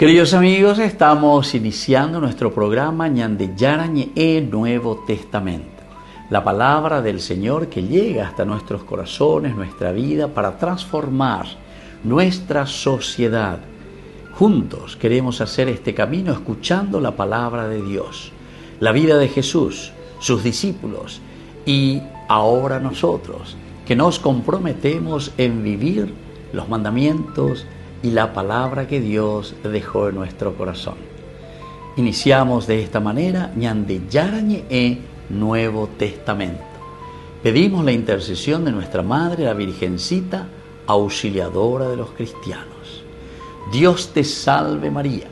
Queridos amigos, estamos iniciando nuestro programa Ñandeyarañe Nuevo Testamento. La palabra del Señor que llega hasta nuestros corazones, nuestra vida, para transformar nuestra sociedad. Juntos queremos hacer este camino escuchando la palabra de Dios, la vida de Jesús, sus discípulos y ahora nosotros, que nos comprometemos en vivir los mandamientos y la palabra que Dios dejó en nuestro corazón. Iniciamos de esta manera Ñandeyarañe Nuevo Testamento. Pedimos la intercesión de nuestra Madre, la Virgencita, auxiliadora de los cristianos. Dios te salve María,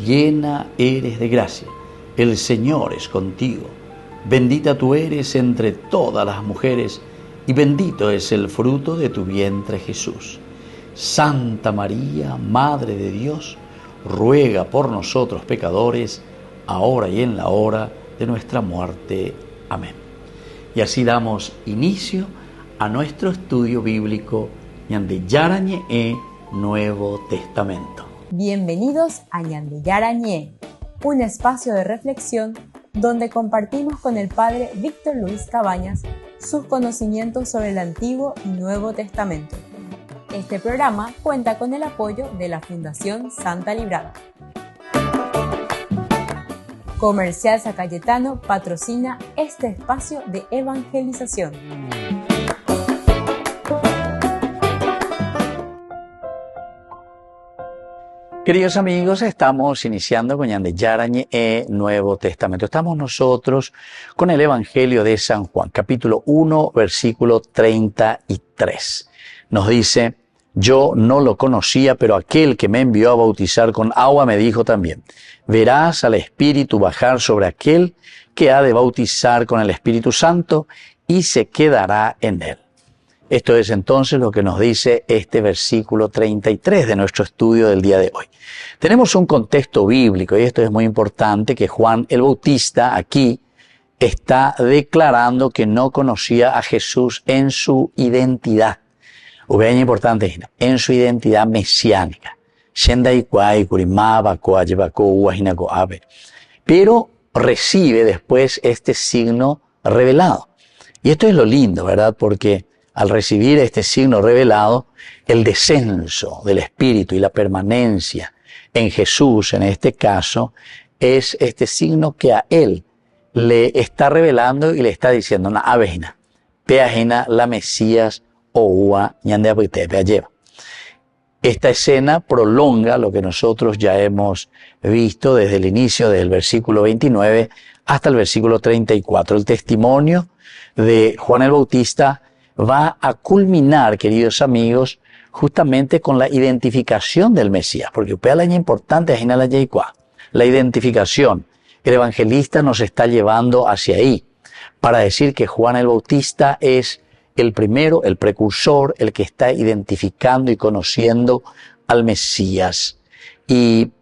llena eres de gracia, el Señor es contigo. Bendita tú eres entre todas las mujeres y bendito es el fruto de tu vientre Jesús. Santa María, Madre de Dios, ruega por nosotros pecadores, ahora y en la hora de nuestra muerte. Amén. Y así damos inicio a nuestro estudio bíblico Ñandeyarañe Nuevo Testamento. Bienvenidos a Ñandeyarañe, un espacio de reflexión donde compartimos con el Padre Víctor Luis Cabañas sus conocimientos sobre el Antiguo y Nuevo Testamento. Este programa cuenta con el apoyo de la Fundación Santa Librada. Comercial San Cayetano patrocina este espacio de evangelización. Queridos amigos, estamos iniciando con Ñandeyarañe Nuevo Testamento. Estamos nosotros con el Evangelio de San Juan, capítulo 1, versículo 33. Nos dice: yo no lo conocía, pero aquel que me envió a bautizar con agua me dijo también: verás al Espíritu bajar sobre aquel que ha de bautizar con el Espíritu Santo y se quedará en él. Esto es entonces lo que nos dice este versículo 33 de nuestro estudio del día de hoy. Tenemos un contexto bíblico, y esto es muy importante, que Juan el Bautista aquí está declarando que no conocía a Jesús en su identidad. Bien importante, en su identidad mesiánica. Pero recibe después este signo revelado. Y esto es lo lindo, ¿verdad? Porque al recibir este signo revelado, el descenso del Espíritu y la permanencia en Jesús, en este caso, es este signo que a él le está revelando y le está diciendo: na avejina, peajina la Mesías o lleva. Esta escena prolonga lo que nosotros ya hemos visto desde el inicio del versículo 29 hasta el versículo 34. El testimonio de Juan el Bautista va a culminar, queridos amigos, justamente con la identificación del Mesías, porque la importante es la identificación. El evangelista nos está llevando hacia ahí para decir que Juan el Bautista es el primero, el precursor, el que está identificando y conociendo al Mesías. Y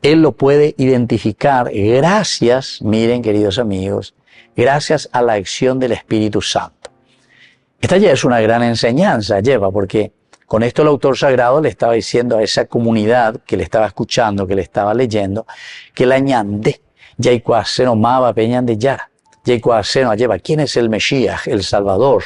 él lo puede identificar gracias, miren queridos amigos, gracias a la acción del Espíritu Santo. Esta ya es una gran enseñanza, porque con esto el autor sagrado le estaba diciendo a esa comunidad que le estaba escuchando, que le estaba leyendo, que la ñande, yaicuaseno mava peñandeyara, yaicuaseno lleva, ¿quién es el Mesías, el Salvador?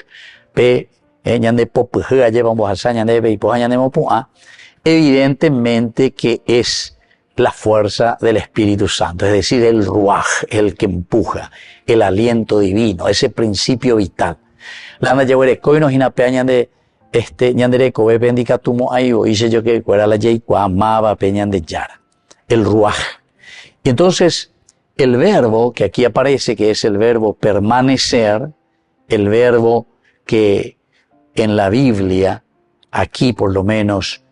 Evidentemente que es la fuerza del Espíritu Santo, es decir, el ruaj, el que empuja, el aliento divino, ese principio vital. La anda llevaré nos inapeañan de ñandereko ve pendicatumo ayo hice yo que fuera la yeicua amaba peñan de yara, el ruaj. Y entonces el verbo que aquí aparece, que es el verbo permanecer, el verbo que en la Biblia, aquí por lo menos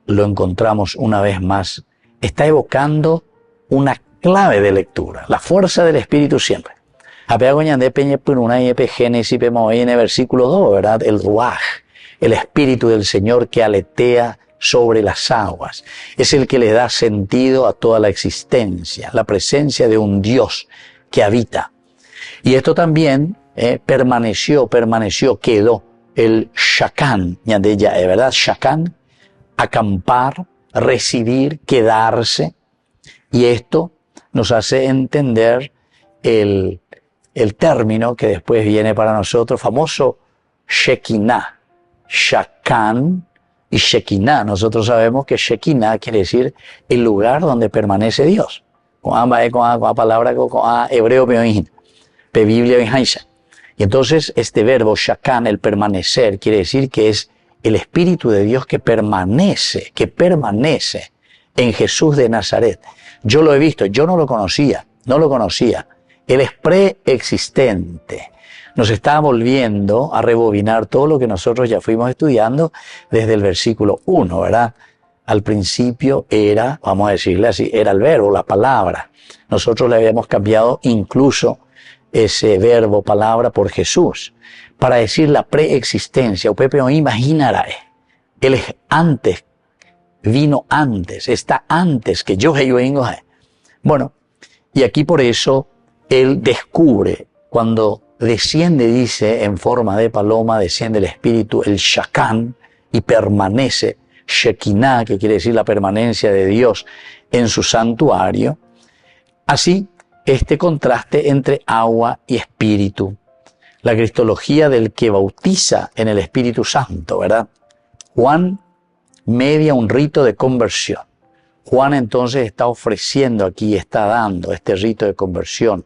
lo encontramos una vez más, está evocando una clave de lectura, la fuerza del Espíritu siempre. En el versículo 2, ¿verdad? El ruaj, el Espíritu del Señor que aletea sobre las aguas. Es el que le da sentido a toda la existencia, la presencia de un Dios que habita. Y esto también permaneció, quedó el shakán, ¿verdad? Shakán, acampar, residir, quedarse. Y esto nos hace entender el término que después viene para nosotros, famoso Shekinah, Shakan y Shekinah. Nosotros sabemos que Shekinah quiere decir el lugar donde permanece Dios. Con la palabra hebreo, Biblia, y entonces este verbo Shakan, el permanecer, quiere decir que es el Espíritu de Dios que permanece en Jesús de Nazaret. Yo lo he visto, yo no lo conocía. Él es preexistente. Nos está volviendo a rebobinar todo lo que nosotros ya fuimos estudiando desde el versículo 1, ¿verdad? Al principio era, vamos a decirle así, era el verbo, la palabra. Nosotros le habíamos cambiado incluso ese verbo, palabra, por Jesús, para decir la preexistencia. Upepe o imaginará. Él es antes, vino antes, está antes que yo. Bueno, y aquí por eso Él descubre, cuando desciende, dice, en forma de paloma, desciende el Espíritu, el Shakan, y permanece, Shekinah, que quiere decir la permanencia de Dios en su santuario. Así, este contraste entre agua y espíritu. La cristología del que bautiza en el Espíritu Santo, ¿verdad? Juan media un rito de conversión. Juan entonces está ofreciendo aquí, está dando este rito de conversión.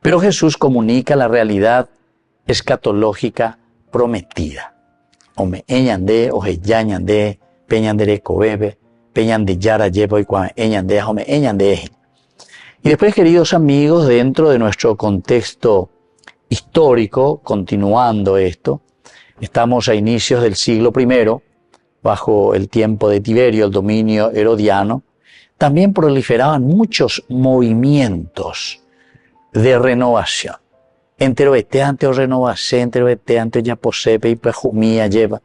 Pero Jesús comunica la realidad escatológica prometida. Ome eñande, oje yañande, peñandere cobebe, peñande yara llevo y cuan eñande, ome eñande. Y después, queridos amigos, dentro de nuestro contexto histórico, continuando esto, estamos a inicios del siglo I, bajo el tiempo de Tiberio, el dominio herodiano. También proliferaban muchos movimientos de renovación. Enteroeteante o renovación, enteroeteante ya posepe y pejumía lleva.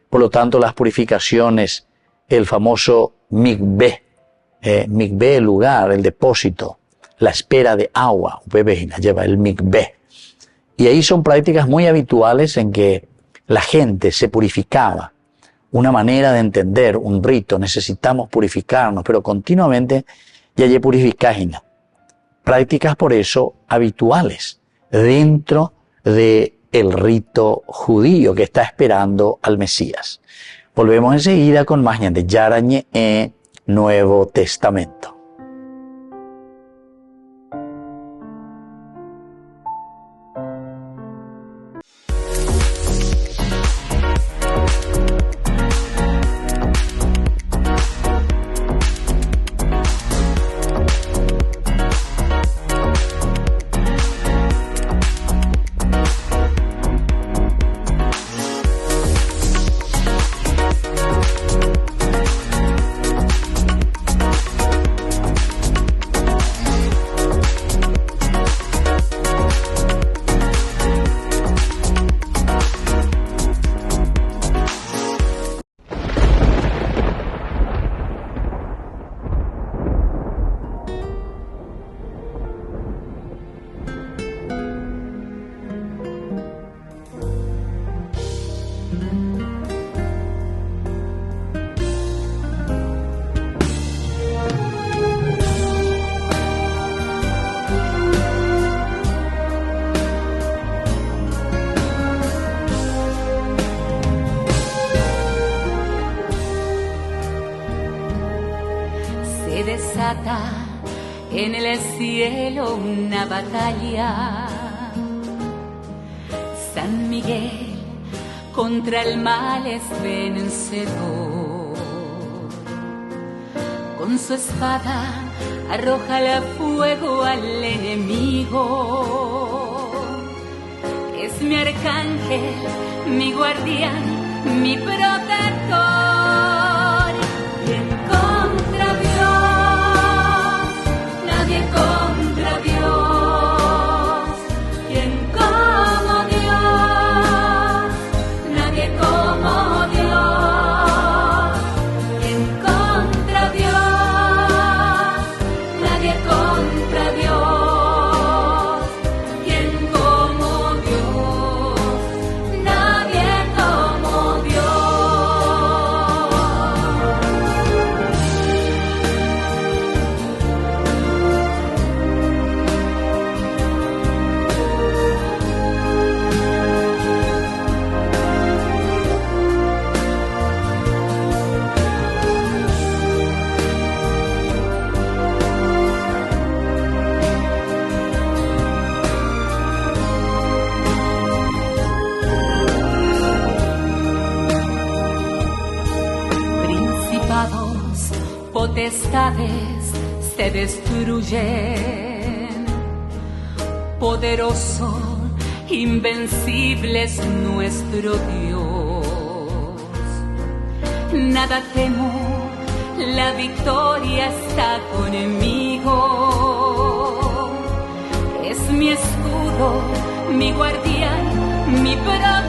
Por lo tanto, las purificaciones, el famoso mikveh, mikveh, el lugar, el depósito, la espera de agua, lleva el mikveh. Y ahí son prácticas muy habituales en que la gente se purificaba. Una manera de entender, un rito, necesitamos purificarnos, pero continuamente ya hay purificación. Prácticas por eso habituales dentro del rito judío que está esperando al Mesías. Volvemos enseguida con más de Yarañe Nuevo Testamento. En el cielo una batalla, San Miguel contra el mal es vencedor. Con su espada arroja el fuego al enemigo. Es mi arcángel, mi guardián, mi protector. Contra Dios, ¿quién como Dios? Nadie como Dios. ¿Quién contra Dios? Nadie contra Dios. ¿Quién como Dios? Nadie como Dios. tempestades se destruyen. Poderoso, invencible es nuestro Dios. Nada temo, la victoria está conmigo. Es mi escudo, mi guardián, mi protector.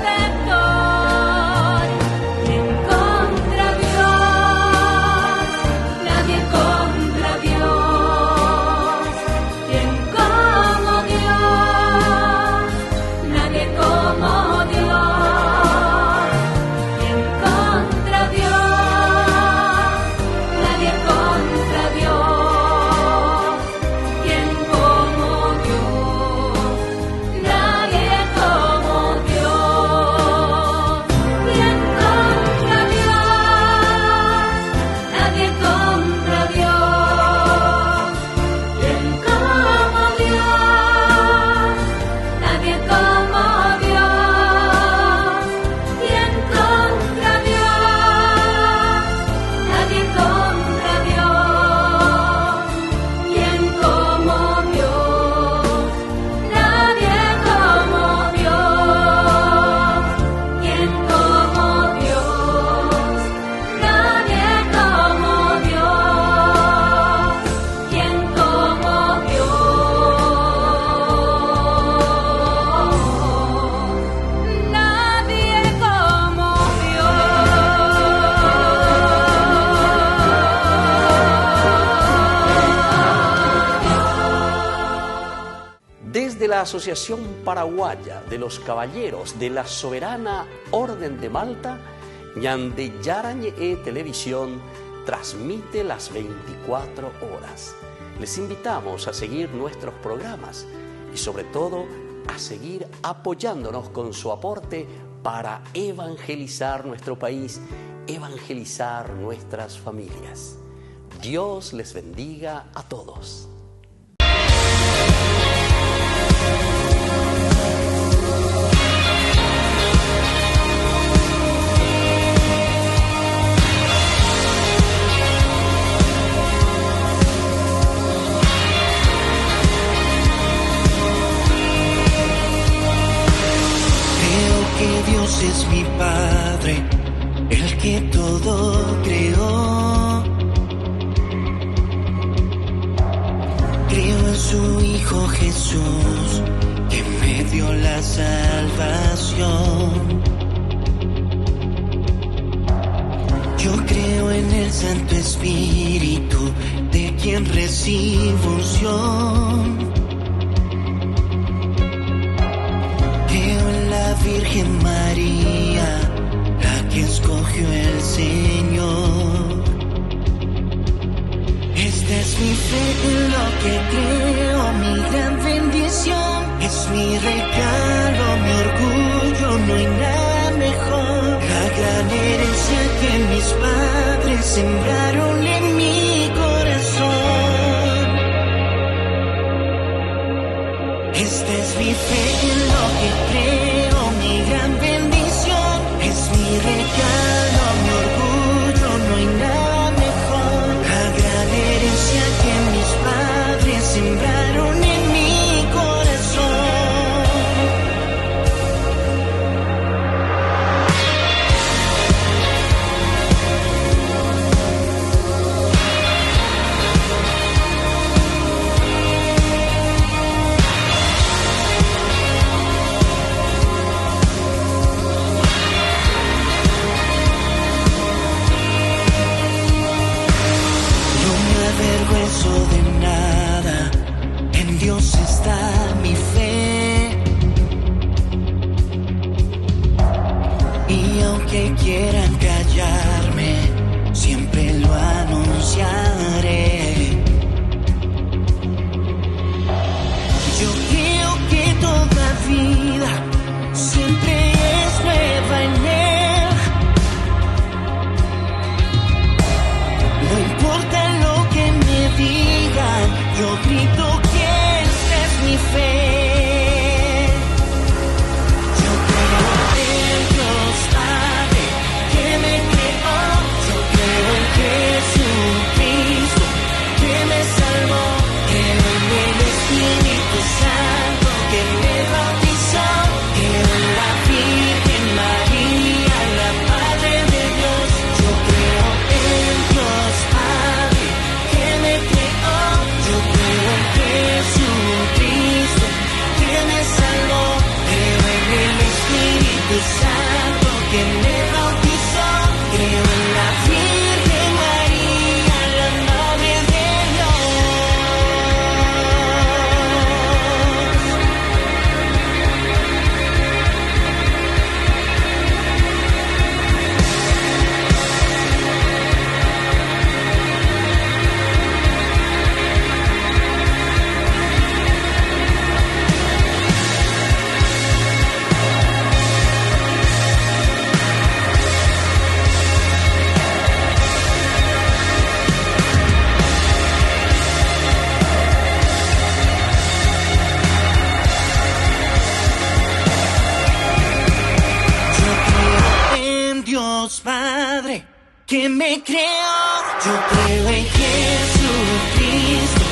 La Asociación Paraguaya de los Caballeros de la Soberana Orden de Malta, Ñande Yarañe Televisión transmite las 24 horas. Les invitamos a seguir nuestros programas y sobre todo a seguir apoyándonos con su aporte para evangelizar nuestro país, evangelizar nuestras familias. Dios les bendiga a todos. Dios es mi Padre, el que todo creó. Creo en su Hijo Jesús, que me dio la salvación. Yo creo en el Santo Espíritu, de quien recibo unción. Virgen María, la que escogió el Señor. Esta es mi fe en lo que creo, mi gran bendición. Es mi regalo, mi orgullo, no hay nada mejor. La gran herencia que mis padres sembraron en mi corazón. Esta es mi fe en lo que creo, mi gran bendición. Es mi regalo, mi orgullo, no hay nada mejor. La gran herencia que mis padres sembraron en mi corazón. De nada, en Dios está mi fe. Y aunque quieran callarme, siempre lo anunciaré. Yo creo que toda vida siempre es nueva en Él. No importa lo que me diga, que me creó. Yo creo en Jesucristo,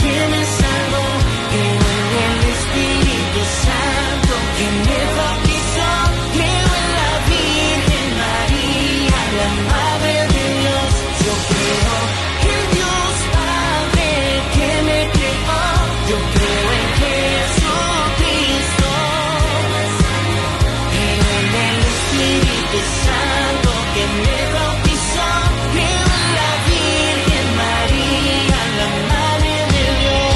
que me salvó. Creo en el Espíritu Santo, que me bautizó. Creo en la Virgen María, la Madre de Dios. Yo creo en Dios Padre, que me creó. Yo creo en Jesucristo. Creo en el Espíritu Santo, que me bautizó. Creo en la Virgen María, la Madre de Dios.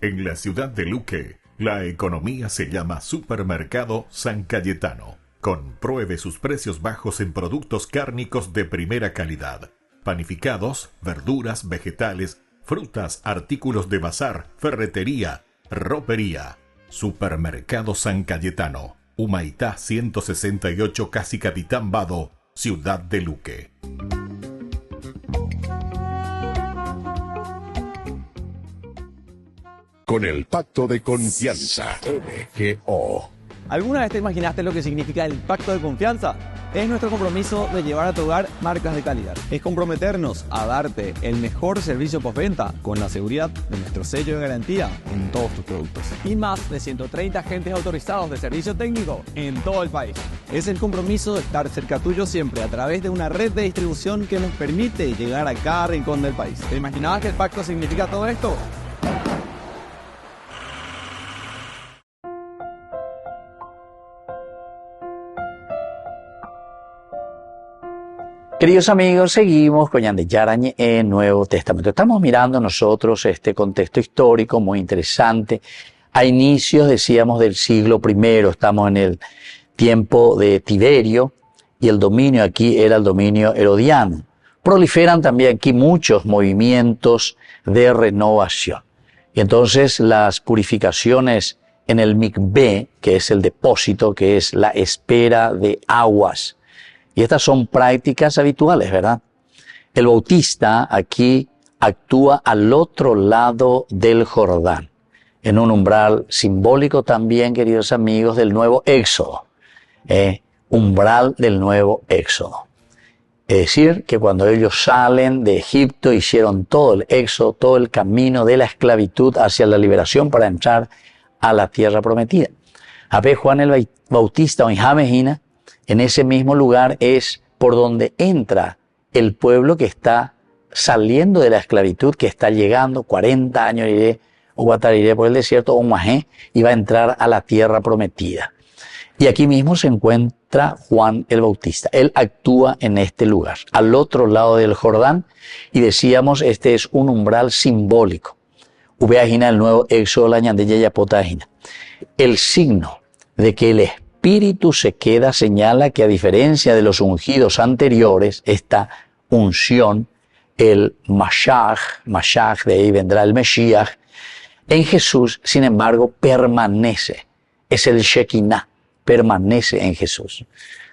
En la ciudad de Luque, la economía se llama Supermercado San Cayetano. Compruebe sus precios bajos en productos cárnicos de primera calidad. Panificados, verduras, vegetales, frutas, artículos de bazar, ferretería, ropería. Supermercado San Cayetano, Humaitá 168, Casi Capitán Vado, ciudad de Luque. Con el Pacto de Confianza, MGO. ¿Alguna vez te imaginaste lo que significa el Pacto de Confianza? Es nuestro compromiso de llevar a tu hogar marcas de calidad. Es comprometernos a darte el mejor servicio postventa con la seguridad de nuestro sello de garantía en todos tus productos. Y más de 130 agentes autorizados de servicio técnico en todo el país. Es el compromiso de estar cerca tuyo siempre a través de una red de distribución que nos permite llegar a cada rincón del país. ¿Te imaginabas que el pacto significa todo esto? Queridos amigos, seguimos con Ñande Yarañe en Nuevo Testamento. Estamos mirando nosotros este contexto histórico muy interesante. A inicios, decíamos, del siglo I, estamos en el tiempo de Tiberio y el dominio aquí era el dominio herodiano. Proliferan también aquí muchos movimientos de renovación. Y entonces las purificaciones en el mikvé, que es el depósito, que es la espera de aguas. Y estas son prácticas habituales, ¿verdad? El bautista aquí actúa al otro lado del Jordán, en un umbral simbólico también, queridos amigos, del nuevo Éxodo. Umbral del nuevo Éxodo. Es decir, que cuando ellos salen de Egipto, hicieron todo el éxodo, todo el camino de la esclavitud hacia la liberación para entrar a la tierra prometida. A ver, Juan el Bautista o Injamejina, en ese mismo lugar es por donde entra el pueblo que está saliendo de la esclavitud, que está llegando 40 años o guatariré por el desierto, o Mahé, y va a entrar a la tierra prometida. Y aquí mismo se encuentra Juan el Bautista. Él actúa en este lugar, al otro lado del Jordán, y decíamos, este es un umbral simbólico. Ubeajina, el nuevo Éxodo, la Ñande Yapotahina. El signo de que el Espíritu se queda señala que a diferencia de los ungidos anteriores, esta unción, el Mashiach, de ahí vendrá el Mesías, en Jesús, sin embargo, permanece. Es el Shekinah, permanece en Jesús.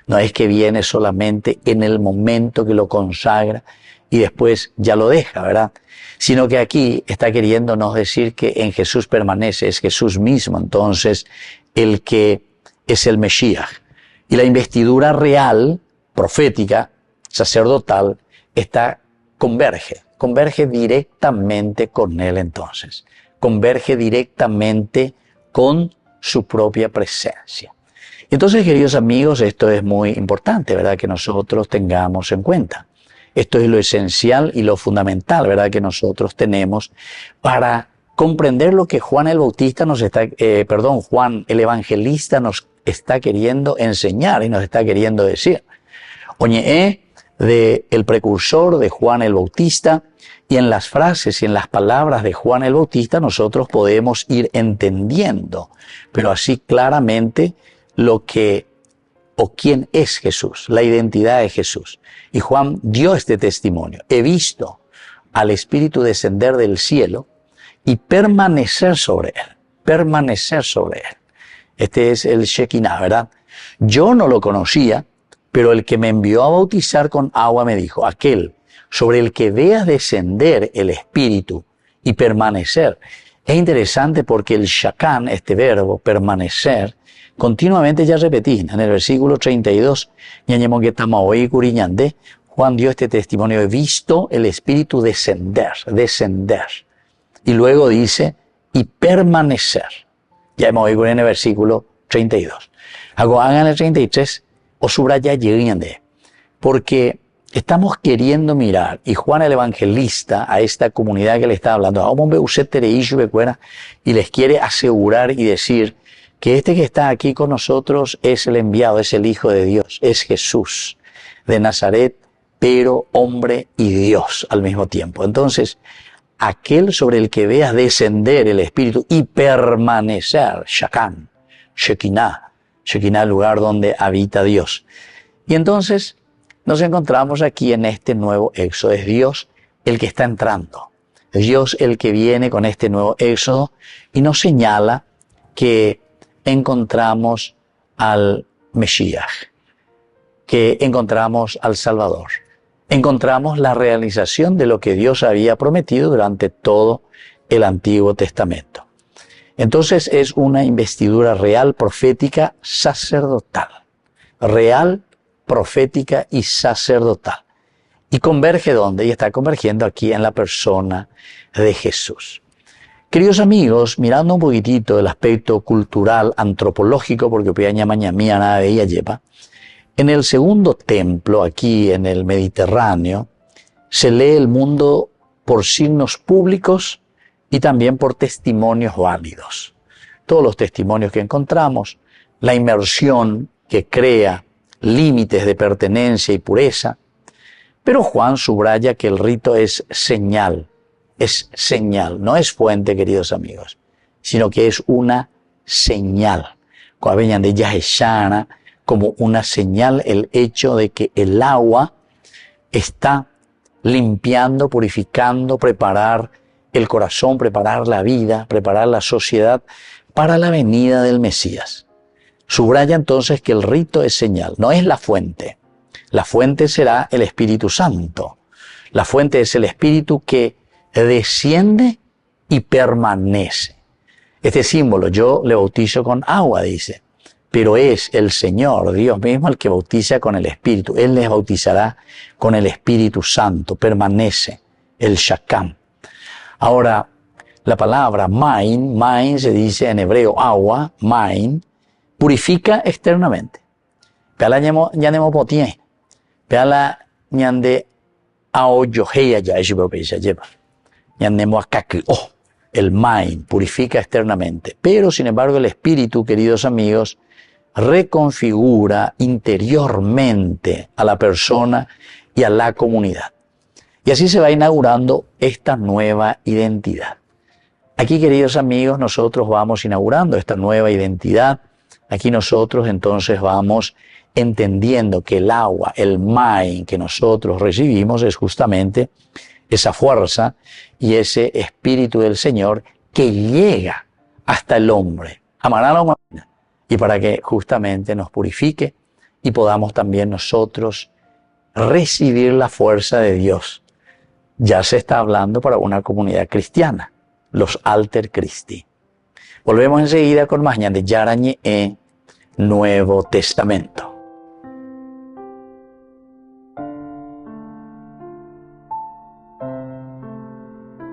No es que viene solamente en el momento que lo consagra y después ya lo deja, ¿verdad? Sino que aquí está queriéndonos decir que en Jesús permanece, es Jesús mismo, entonces el que es el Mesías. Y la investidura real, profética, sacerdotal, converge directamente con él entonces. Converge directamente con su propia presencia. Entonces, queridos amigos, esto es muy importante, ¿verdad? Que nosotros tengamos en cuenta. Esto es lo esencial y lo fundamental, ¿verdad? Que nosotros tenemos para comprender lo que Juan el Evangelista nos está queriendo enseñar y nos está queriendo decir. Oñe de el precursor de Juan el Bautista, y en las frases y en las palabras de Juan el Bautista nosotros podemos ir entendiendo, pero así claramente lo que o quién es Jesús, la identidad de Jesús. Y Juan dio este testimonio. He visto al Espíritu descender del cielo y permanecer sobre él. Permanecer sobre él. Este es el Shekinah, ¿verdad? Yo no lo conocía, pero el que me envió a bautizar con agua me dijo, aquel sobre el que veas descender el Espíritu y permanecer. Es interesante porque el shakan, este verbo, permanecer, continuamente ya repetí. En el versículo 32, Juan dio este testimonio, he visto el Espíritu descender. Y luego dice, y permanecer. Ya hemos oído en el versículo 32. Hagan el 33, o subraya porque estamos queriendo mirar, y Juan el Evangelista, a esta comunidad que le está hablando, y les quiere asegurar y decir que este que está aquí con nosotros es el enviado, es el Hijo de Dios, es Jesús de Nazaret, pero hombre y Dios al mismo tiempo. Entonces, aquel sobre el que veas descender el Espíritu y permanecer, Shakan, Shekinah, el lugar donde habita Dios. Y entonces nos encontramos aquí en este nuevo éxodo. Es Dios el que está entrando. Es Dios el que viene con este nuevo éxodo y nos señala que encontramos al Mesías, que encontramos al Salvador. Encontramos la realización de lo que Dios había prometido durante todo el Antiguo Testamento. Entonces es una investidura real, profética, sacerdotal. Real, profética y sacerdotal. ¿Y converge dónde? Y está convergiendo aquí en la persona de Jesús. Queridos amigos, mirando un poquitito el aspecto cultural, antropológico, porque nada de ella lleva, en el segundo templo, aquí en el Mediterráneo, se lee el mundo por signos públicos y también por testimonios válidos. Todos los testimonios que encontramos, la inmersión que crea límites de pertenencia y pureza, pero Juan subraya que el rito es señal, no es fuente, queridos amigos, sino que es una señal. Cuando venían de Yaheshana, como una señal el hecho de que el agua está limpiando, purificando, preparar el corazón, preparar la vida, preparar la sociedad para la venida del Mesías. Subraya entonces que el rito es señal, no es la fuente. La fuente será el Espíritu Santo. La fuente es el Espíritu que desciende y permanece. Este símbolo, yo le bautizo con agua, dice, pero es el Señor, Dios mismo, el que bautiza con el Espíritu. Él les bautizará con el Espíritu Santo, permanece, el Shakam. Ahora, la palabra main se dice en hebreo agua, main, purifica externamente. Peala ñanemo potie, peala ñande aoyoheya ya eshibopeisa lleva. Ñanemo akaki, el main purifica externamente. Pero, sin embargo, el Espíritu, queridos amigos, reconfigura interiormente a la persona y a la comunidad. Y así se va inaugurando esta nueva identidad. Aquí, queridos amigos, nosotros vamos inaugurando esta nueva identidad. Aquí nosotros entonces vamos entendiendo que el agua, el main que nosotros recibimos es justamente esa fuerza y ese Espíritu del Señor que llega hasta el hombre. Amará a la humanidad. Y para que justamente nos purifique y podamos también nosotros recibir la fuerza de Dios. Ya se está hablando para una comunidad cristiana, los Alter Christi. Volvemos enseguida con más de Yarañe Nuevo Testamento.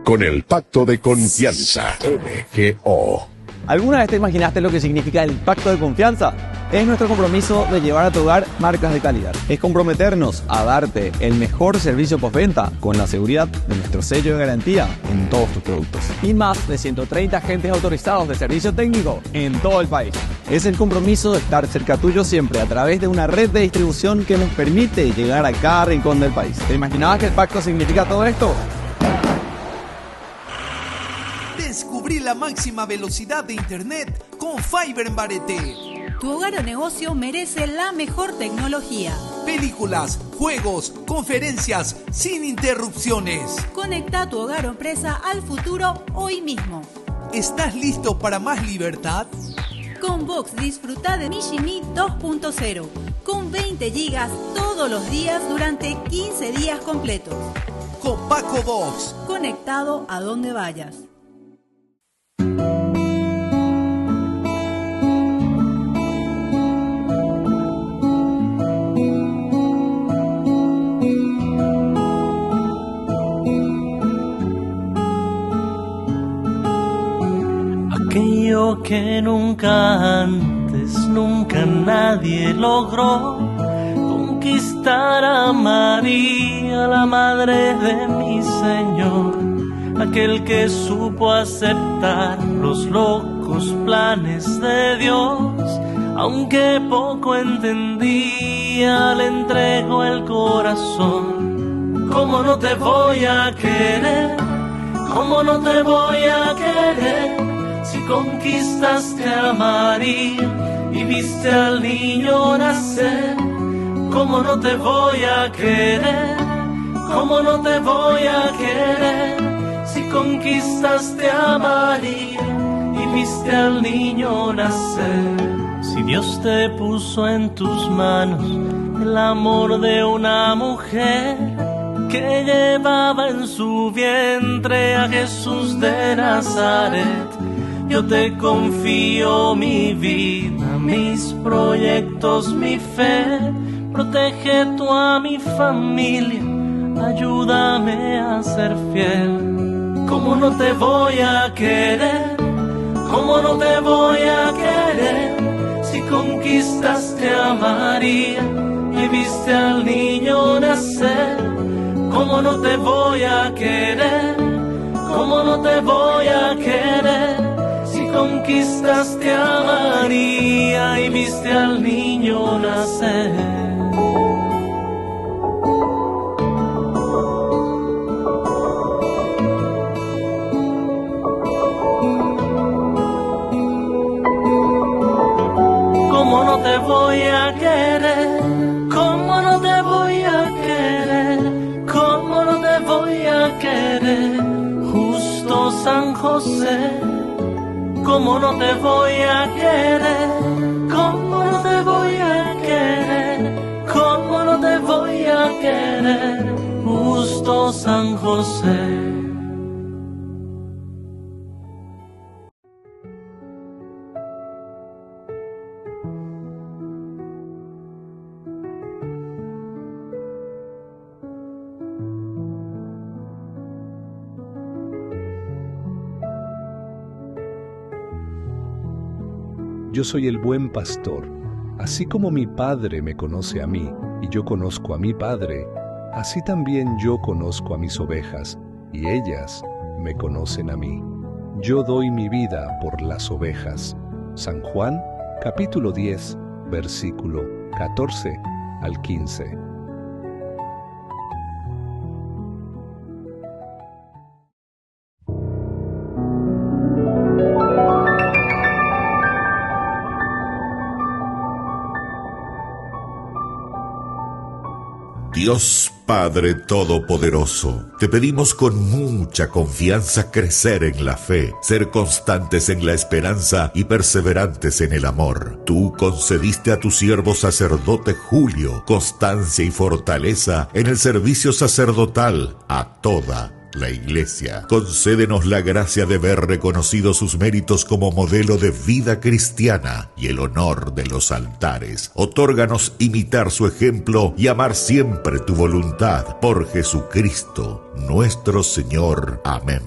Con el pacto de confianza, MGO. ¿Alguna vez te imaginaste lo que significa el pacto de confianza? Es nuestro compromiso de llevar a tu hogar marcas de calidad. Es comprometernos a darte el mejor servicio postventa con la seguridad de nuestro sello de garantía en todos tus productos. Y más de 130 agentes autorizados de servicio técnico en todo el país. Es el compromiso de estar cerca tuyo siempre a través de una red de distribución que nos permite llegar a cada rincón del país. ¿Te imaginabas que el pacto significa todo esto? Descubrí la máxima velocidad de internet con Fiber en Barete. Tu hogar o negocio merece la mejor tecnología. películas, juegos, conferencias, sin interrupciones. Conecta tu hogar o empresa al futuro hoy mismo. ¿Estás listo para más libertad? Con Vox disfruta de Mishimi 2.0, con 20 gigas todos los días durante 15 días completos. Con Paco Vox. Conectado a donde vayas. Aquello que nunca antes, nunca nadie logró, conquistar a María, la madre de mi Señor, aquel que supo aceptar los locos planes de Dios, aunque poco entendía, le entregó el corazón. ¿Cómo no te voy a querer? ¿Cómo no te voy a querer? Si conquistaste a María y viste al niño nacer, ¿cómo no te voy a querer? ¿Cómo no te voy a querer? Si conquistaste a María y viste al niño nacer. Si Dios te puso en tus manos el amor de una mujer que llevaba en su vientre a Jesús de Nazaret, yo te confío mi vida, mis proyectos, mi fe. Protege tú a mi familia, ayúdame a ser fiel. ¿Cómo no te voy a querer? ¿Cómo no te voy a querer? Si conquistaste a María y viste al niño nacer. ¿Cómo no te voy a querer? ¿Cómo no te voy a querer? Conquistaste a María y viste al niño nacer. ¿Cómo no te voy a querer? ¿Cómo no te voy a querer? ¿Cómo no te voy a querer? Justo San José. ¿Cómo no te voy a querer? ¿Cómo no te voy a querer? ¿Cómo no te voy a querer? Justo San José. Yo soy el buen pastor. Así como mi Padre me conoce a mí, y yo conozco a mi Padre, así también yo conozco a mis ovejas, y ellas me conocen a mí. Yo doy mi vida por las ovejas. San Juan, capítulo 10, versículo 14 al 15. Dios Padre Todopoderoso, te pedimos con mucha confianza crecer en la fe, ser constantes en la esperanza y perseverantes en el amor. Tú concediste a tu siervo sacerdote Julio constancia y fortaleza en el servicio sacerdotal a toda la Iglesia. Concédenos la gracia de ver reconocidos sus méritos como modelo de vida cristiana y el honor de los altares. Otórganos imitar su ejemplo y amar siempre tu voluntad. Por Jesucristo, nuestro Señor. Amén.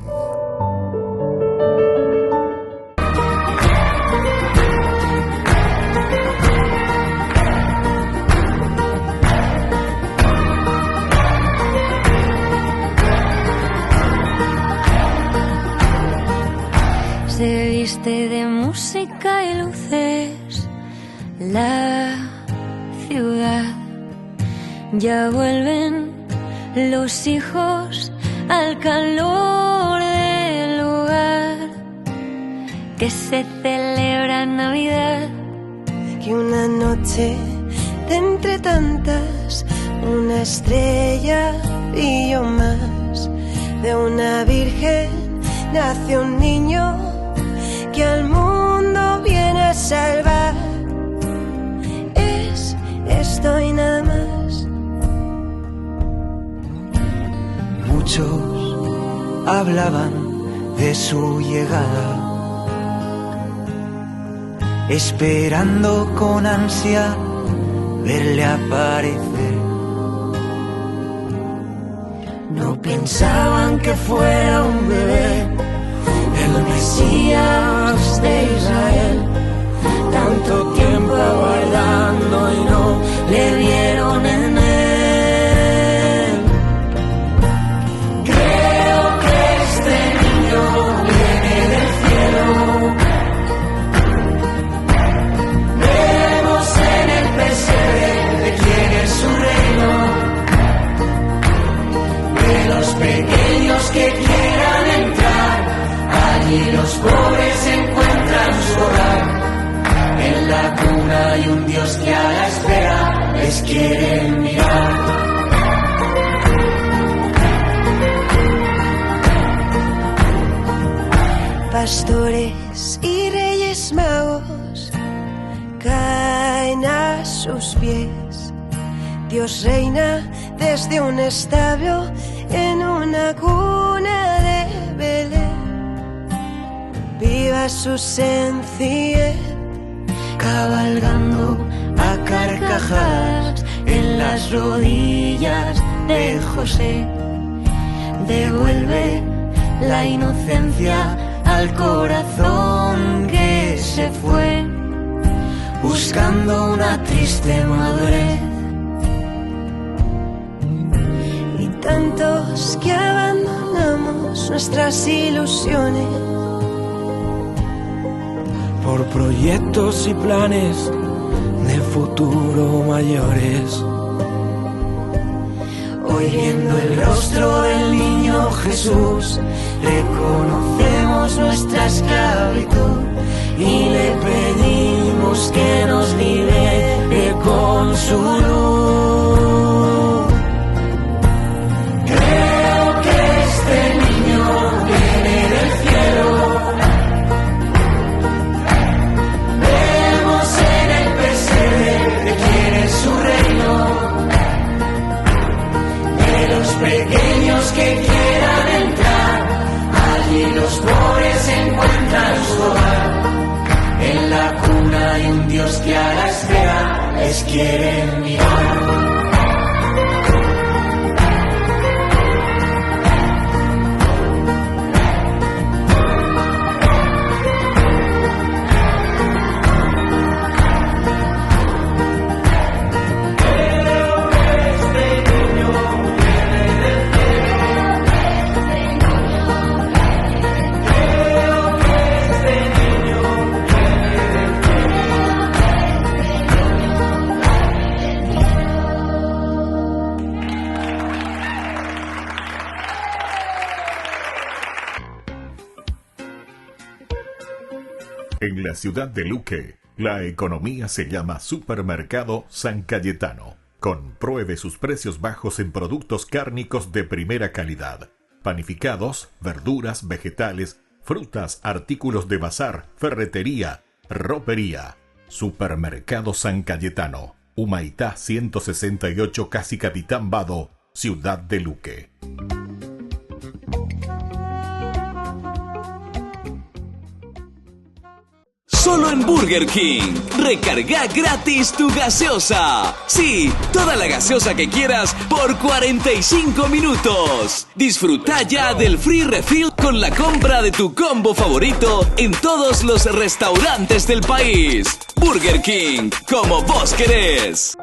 Se viste de música y luces la ciudad. Ya vuelven los hijos al calor del hogar, que se celebra Navidad, que una noche entre tantas, una estrella brilló más. De una virgen nace un niño que al mundo viene a salvar. Es esto y nada más. Muchos hablaban de su llegada, esperando con ansia verle aparecer. No pensaban que fuera un bebé, el Mesías de Israel. Tanto tiempo aguardando y no le vieron en él. Creo que este niño viene del cielo. Vemos en el pesebre de quién es su reino. De los pequeños que quieran entrar, allí los pobres encuentran su hogar. En la cuna hay un Dios que a la espera les quiere mirar. Pastores y reyes magos caen a sus pies. Dios reina desde un establo en una cuna de Belén. Viva su sencillez, cabalgando a carcajadas en las rodillas de José. Devuelve la inocencia al corazón que se fue, buscando una triste madurez. Y tantos que abandonamos nuestras ilusiones por proyectos y planes de futuro mayores. Hoy viendo el rostro del niño Jesús, reconocemos nuestra esclavitud y le pedimos que nos libere con su luz. Creo que este niño viene del cielo. Vemos en el pesebre de quién es su reino. De los pequeños que quieran entrar, allí los pobres encuentran su hogar. En la cuna hay un Dios que a la espera les quiere mirar. En la ciudad de Luque, la economía se llama Supermercado San Cayetano. Compruebe sus precios bajos en productos cárnicos de primera calidad. Panificados, verduras, vegetales, frutas, artículos de bazar, ferretería, ropería. Supermercado San Cayetano. Humaitá 168, Casi Capitán Vado, ciudad de Luque. Solo en Burger King. Recarga gratis tu gaseosa. Sí, toda la gaseosa que quieras por 45 minutos. Disfruta ya del free refill con la compra de tu combo favorito en todos los restaurantes del país. Burger King, como vos querés.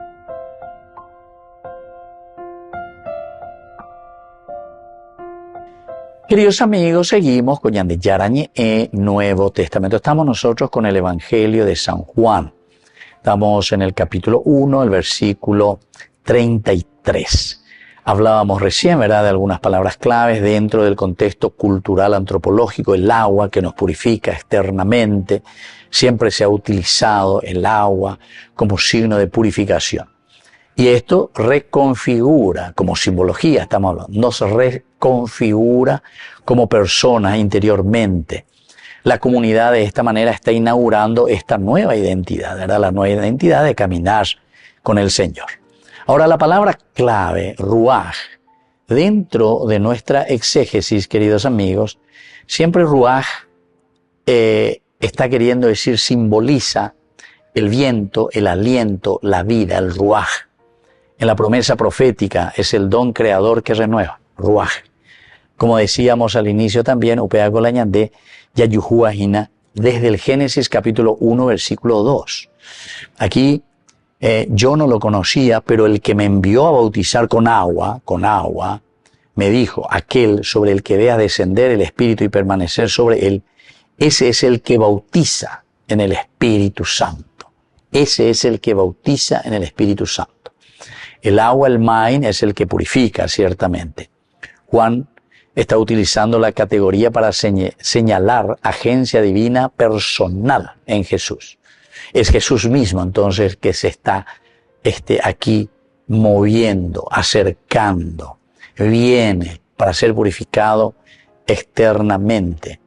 Queridos amigos, seguimos con Ñande Yarañe Nuevo Testamento. Estamos nosotros con el Evangelio de San Juan. Estamos en el capítulo 1, el versículo 33. Hablábamos recién, ¿verdad?, de algunas palabras claves dentro del contexto cultural antropológico. El agua que nos purifica externamente. Siempre se ha utilizado el agua como signo de purificación. Y esto reconfigura, como simbología estamos hablando, nos reconfigura como personas interiormente. La comunidad de esta manera está inaugurando esta nueva identidad, ¿verdad? La nueva identidad de caminar con el Señor. Ahora, la palabra clave, ruaj, dentro de nuestra exégesis, queridos amigos, siempre ruaj está queriendo decir, simboliza el viento, el aliento, la vida, el ruaj. En la promesa profética es el don creador que renueva, ruaj. Como decíamos al inicio también, upea kolañandé, yayuhuajina, desde el Génesis capítulo 1, versículo 2. Aquí yo no lo conocía, pero el que me envió a bautizar con agua, me dijo, aquel sobre el que vea descender el Espíritu y permanecer sobre él, ese es el que bautiza en el Espíritu Santo. Ese es el que bautiza en el Espíritu Santo. El agua, el main, es el que purifica, ciertamente. Juan está utilizando la categoría para señalar agencia divina personal en Jesús. Es Jesús mismo, entonces, que se está aquí moviendo, acercando. Viene para ser purificado externamente.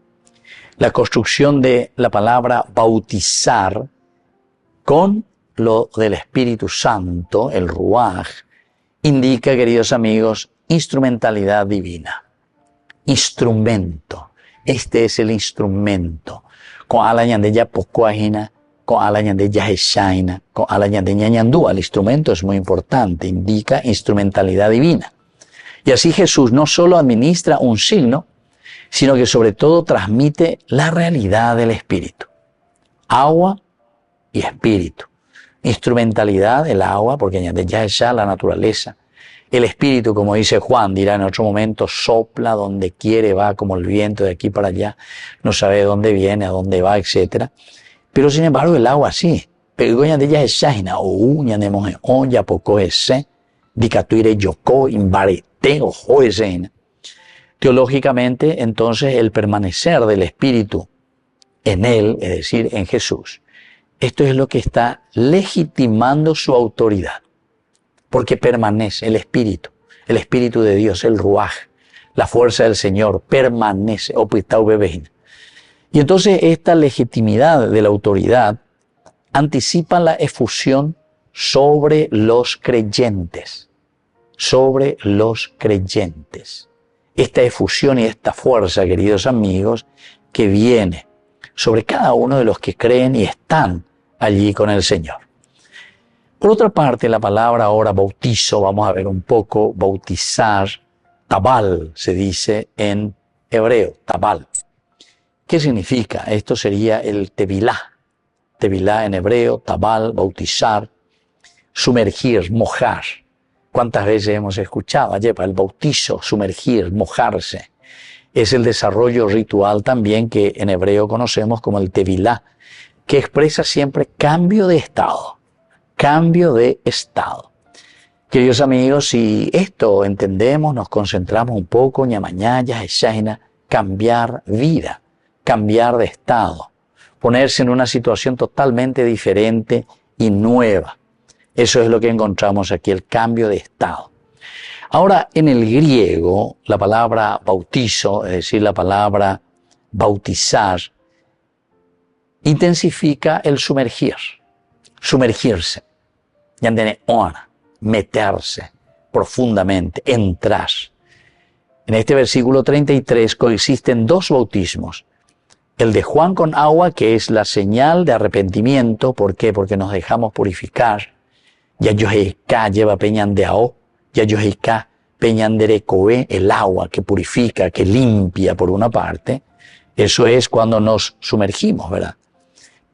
La construcción de la palabra bautizar con lo del Espíritu Santo, el ruaj, indica, queridos amigos, instrumentalidad divina. Instrumento. Este es el instrumento. Con alañan de ya pocoajina, con alañan de ya eshaina, con alañan de ñañandúa. El instrumento es muy importante, indica instrumentalidad divina. Y así Jesús no solo administra un signo, sino que sobre todo transmite la realidad del Espíritu. Agua y Espíritu. Instrumentalidad, el agua, porque ya es ya la naturaleza. El Espíritu, como dice Juan, dirá en otro momento, sopla donde quiere, va como el viento de aquí para allá, no sabe de dónde viene, a dónde va, etc. Pero sin embargo el agua sí. Pero de ella es shahina, o uña de moje, oya poco ese, dicatuire yoko, imbarete, ojo ese. Teológicamente, entonces, el permanecer del Espíritu en Él, es decir, en Jesús, esto es lo que está legitimando su autoridad. Porque permanece el Espíritu de Dios, el ruaj, la fuerza del Señor, permanece. Y entonces esta legitimidad de la autoridad anticipa la efusión sobre los creyentes. Sobre los creyentes. Esta efusión y esta fuerza, queridos amigos, que viene sobre cada uno de los que creen y están allí con el Señor. Por otra parte, la palabra ahora bautizo, vamos a ver un poco, bautizar, tabal se dice en hebreo, tabal. ¿Qué significa? Esto sería el tevilá. Tevilá en hebreo, tabal, bautizar, sumergir, mojar. ¿Cuántas veces hemos escuchado? El bautizo, sumergir, mojarse. Es el desarrollo ritual también que en hebreo conocemos como el tevilá, que expresa siempre cambio de estado. Cambio de estado. Queridos amigos, si esto entendemos, nos concentramos un poco, ñamañaya, eshaina, cambiar vida, cambiar de estado, ponerse en una situación totalmente diferente y nueva. Eso es lo que encontramos aquí, el cambio de estado. Ahora, en el griego, la palabra bautizo, es decir, la palabra bautizar, intensifica el sumergir, sumergirse, meterse profundamente, entrar. En este versículo 33 coexisten dos bautismos. El de Juan con agua, que es la señal de arrepentimiento. ¿Por qué? Porque nos dejamos purificar. Yayoheika lleva peñandeao, yayoheika peñanderecoe, el agua que purifica, que limpia por una parte. Eso es cuando nos sumergimos, ¿verdad?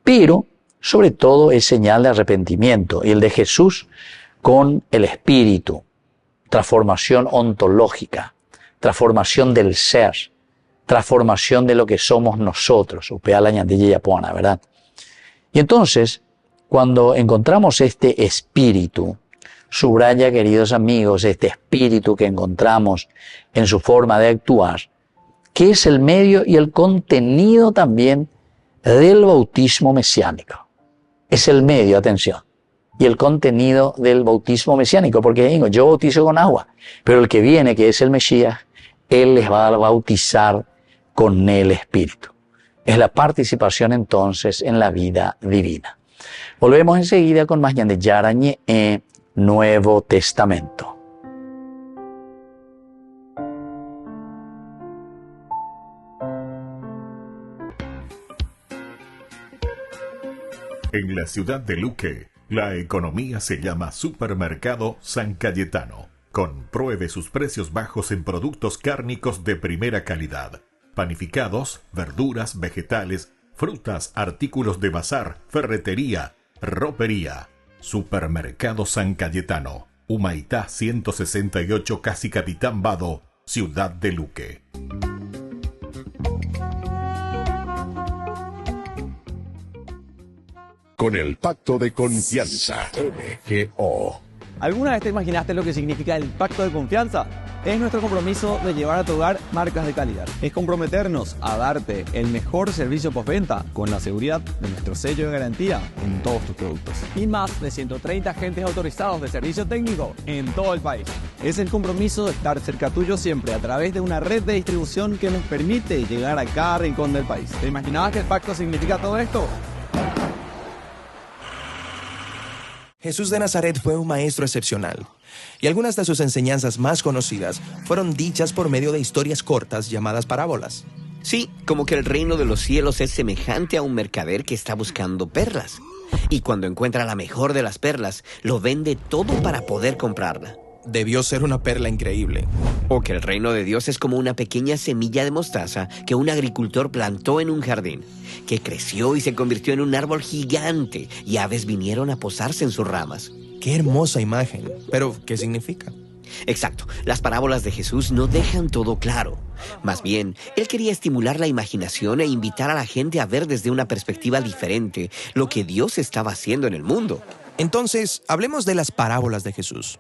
Pero, sobre todo, es señal de arrepentimiento. Y el de Jesús con el Espíritu, transformación ontológica, transformación del ser, transformación de lo que somos nosotros, ¿verdad? Y entonces, cuando encontramos este espíritu, subraya, queridos amigos, este espíritu que encontramos en su forma de actuar, que es el medio y el contenido también del bautismo mesiánico. Es el medio, atención, y el contenido del bautismo mesiánico, porque digo, yo bautizo con agua, pero el que viene, que es el Mesías, él les va a bautizar con el Espíritu. Es la participación entonces en la vida divina. Volvemos enseguida con más Ñande Yarañe en Nuevo Testamento. En la ciudad de Luque, la economía se llama Supermercado San Cayetano. Compruebe sus precios bajos en productos cárnicos de primera calidad. Panificados, verduras, vegetales, frutas, artículos de bazar, ferretería, ropería. Supermercado San Cayetano, Humaitá 168, Casi Capitán Vado, ciudad de Luque. Con el pacto de confianza, MGO. ¿Alguna vez te imaginaste lo que significa el pacto de confianza? Es nuestro compromiso de llevar a tu hogar marcas de calidad. Es comprometernos a darte el mejor servicio postventa con la seguridad de nuestro sello de garantía en todos tus productos. Y más de 130 agentes autorizados de servicio técnico en todo el país. Es el compromiso de estar cerca tuyo siempre a través de una red de distribución que nos permite llegar a cada rincón del país. ¿Te imaginabas que el pacto significa todo esto? Jesús de Nazaret fue un maestro excepcional, y algunas de sus enseñanzas más conocidas fueron dichas por medio de historias cortas llamadas parábolas. Sí, como que el reino de los cielos es semejante a un mercader que está buscando perlas, y cuando encuentra la mejor de las perlas, lo vende todo para poder comprarla. Debió ser una perla increíble. O que el reino de Dios es como una pequeña semilla de mostaza que un agricultor plantó en un jardín, que creció y se convirtió en un árbol gigante y aves vinieron a posarse en sus ramas. ¡Qué hermosa imagen! Pero, ¿qué significa? Exacto, las parábolas de Jesús no dejan todo claro. Más bien, él quería estimular la imaginación e invitar a la gente a ver desde una perspectiva diferente lo que Dios estaba haciendo en el mundo. Entonces, hablemos de las parábolas de Jesús.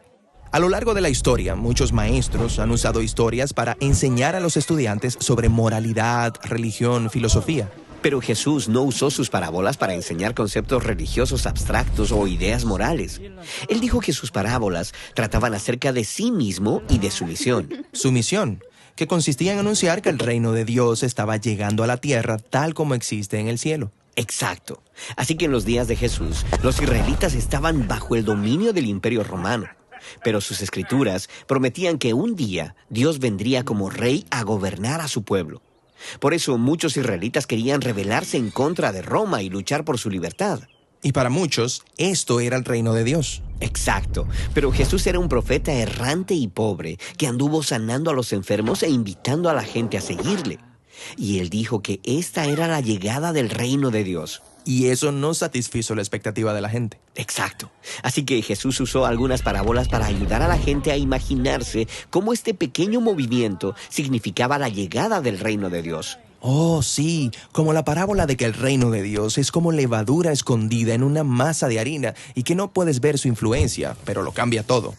A lo largo de la historia, muchos maestros han usado historias para enseñar a los estudiantes sobre moralidad, religión, filosofía. Pero Jesús no usó sus parábolas para enseñar conceptos religiosos abstractos o ideas morales. Él dijo que sus parábolas trataban acerca de sí mismo y de su misión. Su misión, que consistía en anunciar que el reino de Dios estaba llegando a la tierra tal como existe en el cielo. Exacto. Así que en los días de Jesús, los israelitas estaban bajo el dominio del Imperio Romano. Pero sus escrituras prometían que un día Dios vendría como rey a gobernar a su pueblo. Por eso muchos israelitas querían rebelarse en contra de Roma y luchar por su libertad. Y para muchos, esto era el reino de Dios. Exacto, pero Jesús era un profeta errante y pobre que anduvo sanando a los enfermos e invitando a la gente a seguirle. Y él dijo que esta era la llegada del reino de Dios. Y eso no satisfizo la expectativa de la gente. Exacto. Así que Jesús usó algunas parábolas para ayudar a la gente a imaginarse cómo este pequeño movimiento significaba la llegada del reino de Dios. Oh, sí, como la parábola de que el reino de Dios es como levadura escondida en una masa de harina y que no puedes ver su influencia, pero lo cambia todo.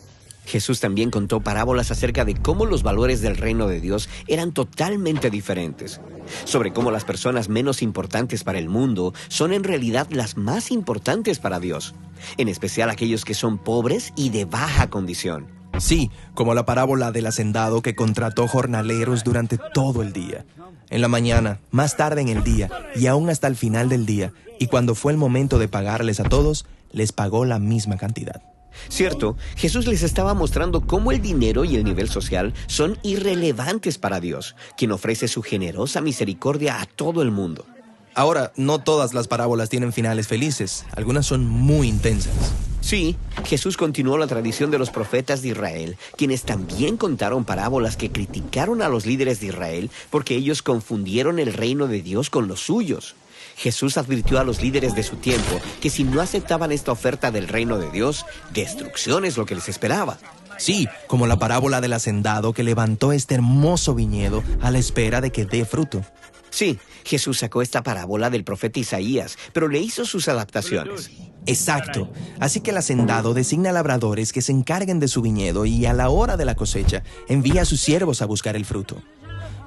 Jesús también contó parábolas acerca de cómo los valores del reino de Dios eran totalmente diferentes, sobre cómo las personas menos importantes para el mundo son en realidad las más importantes para Dios, en especial aquellos que son pobres y de baja condición. Sí, como la parábola del hacendado que contrató jornaleros durante todo el día, en la mañana, más tarde en el día y aún hasta el final del día, y cuando fue el momento de pagarles a todos, les pagó la misma cantidad. Cierto, Jesús les estaba mostrando cómo el dinero y el nivel social son irrelevantes para Dios, quien ofrece su generosa misericordia a todo el mundo. Ahora, no todas las parábolas tienen finales felices, algunas son muy intensas. Sí, Jesús continuó la tradición de los profetas de Israel, quienes también contaron parábolas que criticaron a los líderes de Israel porque ellos confundieron el reino de Dios con los suyos. Jesús advirtió a los líderes de su tiempo que si no aceptaban esta oferta del reino de Dios, destrucción es lo que les esperaba. Sí, como la parábola del hacendado que levantó este hermoso viñedo a la espera de que dé fruto. Sí, Jesús sacó esta parábola del profeta Isaías, pero le hizo sus adaptaciones. Exacto. Así que el hacendado designa labradores que se encarguen de su viñedo y a la hora de la cosecha envía a sus siervos a buscar el fruto.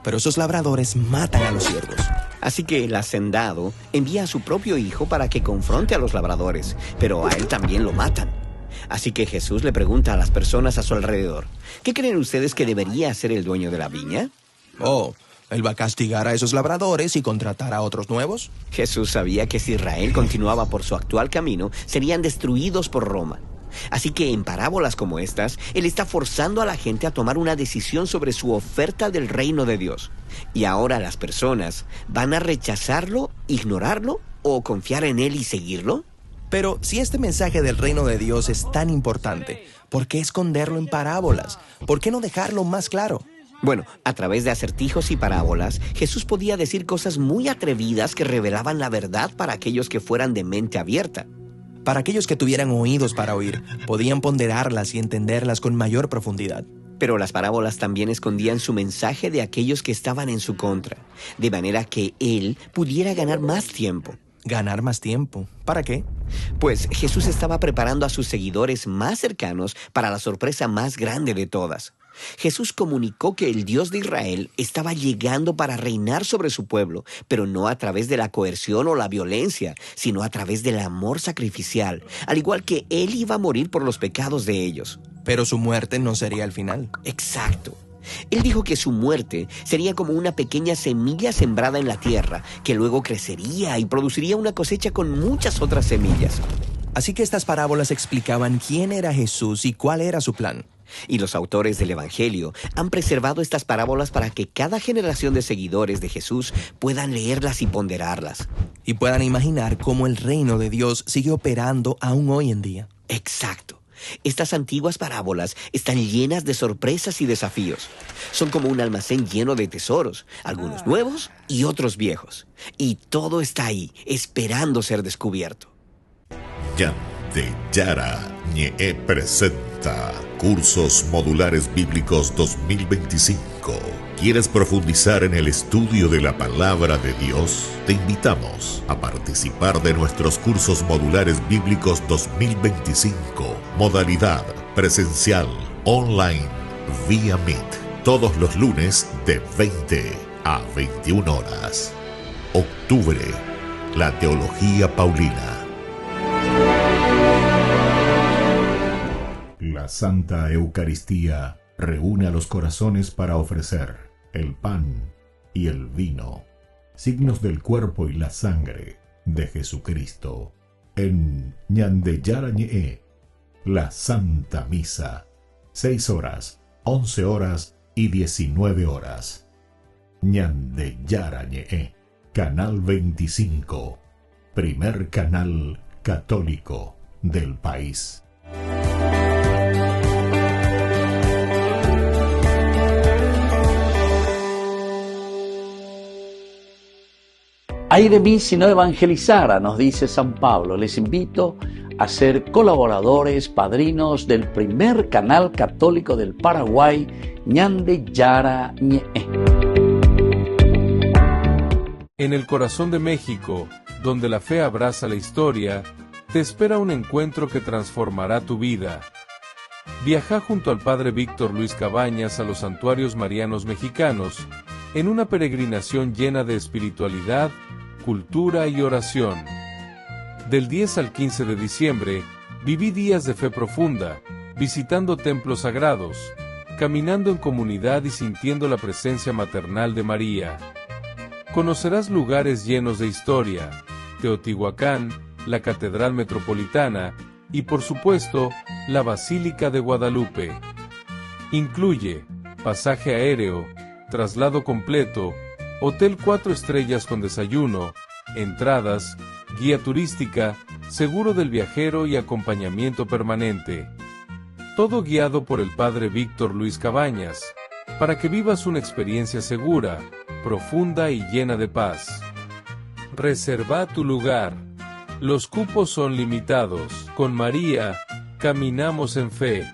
Pero esos labradores matan a los siervos. Así que el hacendado envía a su propio hijo para que confronte a los labradores, pero a él también lo matan. Así que Jesús le pregunta a las personas a su alrededor, ¿qué creen ustedes que debería hacer el dueño de la viña? Oh, ¿él va a castigar a esos labradores y contratar a otros nuevos? Jesús sabía que si Israel continuaba por su actual camino, serían destruidos por Roma. Así que en parábolas como estas, Él está forzando a la gente a tomar una decisión sobre su oferta del reino de Dios. Y ahora las personas van a rechazarlo, ignorarlo o confiar en Él y seguirlo. Pero si este mensaje del reino de Dios es tan importante, ¿por qué esconderlo en parábolas? ¿Por qué no dejarlo más claro? Bueno, a través de acertijos y parábolas, Jesús podía decir cosas muy atrevidas que revelaban la verdad para aquellos que fueran de mente abierta. Para aquellos que tuvieran oídos para oír, podían ponderarlas y entenderlas con mayor profundidad. Pero las parábolas también escondían su mensaje de aquellos que estaban en su contra, de manera que Él pudiera ganar más tiempo. ¿Ganar más tiempo? ¿Para qué? Pues Jesús estaba preparando a sus seguidores más cercanos para la sorpresa más grande de todas. Jesús comunicó que el Dios de Israel estaba llegando para reinar sobre su pueblo, pero no a través de la coerción o la violencia, sino a través del amor sacrificial, al igual que Él iba a morir por los pecados de ellos. Pero su muerte no sería el final. Exacto. Él dijo que su muerte sería como una pequeña semilla sembrada en la tierra, que luego crecería y produciría una cosecha con muchas otras semillas. Así que estas parábolas explicaban quién era Jesús y cuál era su plan. Y los autores del Evangelio han preservado estas parábolas para que cada generación de seguidores de Jesús puedan leerlas y ponderarlas. Y puedan imaginar cómo el reino de Dios sigue operando aún hoy en día. Exacto. Estas antiguas parábolas están llenas de sorpresas y desafíos. Son como un almacén lleno de tesoros, algunos nuevos y otros viejos. Y todo está ahí, esperando ser descubierto. Ñande Yara Ñe presenta Cursos Modulares Bíblicos 2025. ¿Quieres profundizar en el estudio de la Palabra de Dios? Te invitamos a participar de nuestros Cursos Modulares Bíblicos 2025. Modalidad presencial, online, vía Meet. Todos los lunes de 20 a 21 horas. Octubre, la Teología Paulina. La Santa Eucaristía reúne a los corazones para ofrecer el pan y el vino, signos del cuerpo y la sangre de Jesucristo. En Ñande Yara Ñe, la Santa Misa, 6 horas, 11 horas y 19 horas. Ñande Yara Ñe, Canal 25, primer canal católico del país. Ay de mí si no evangelizara, nos dice San Pablo. Les invito a ser colaboradores, padrinos del primer canal católico del Paraguay, Ñande Yara Ñe. En el corazón de México, donde la fe abraza la historia, te espera un encuentro que transformará tu vida. Viaja junto al Padre Víctor Luis Cabañas a los santuarios marianos mexicanos, en una peregrinación llena de espiritualidad, cultura y oración. Del 10 al 15 de diciembre, viví días de fe profunda, visitando templos sagrados, caminando en comunidad y sintiendo la presencia maternal de María. Conocerás lugares llenos de historia, Teotihuacán, la Catedral Metropolitana y, por supuesto, la Basílica de Guadalupe. Incluye pasaje aéreo, traslado completo, hotel 4 estrellas con desayuno, entradas, guía turística, seguro del viajero y acompañamiento permanente. Todo guiado por el Padre Víctor Luis Cabañas, para que vivas una experiencia segura, profunda y llena de paz. Reserva tu lugar. Los cupos son limitados. Con María, caminamos en fe.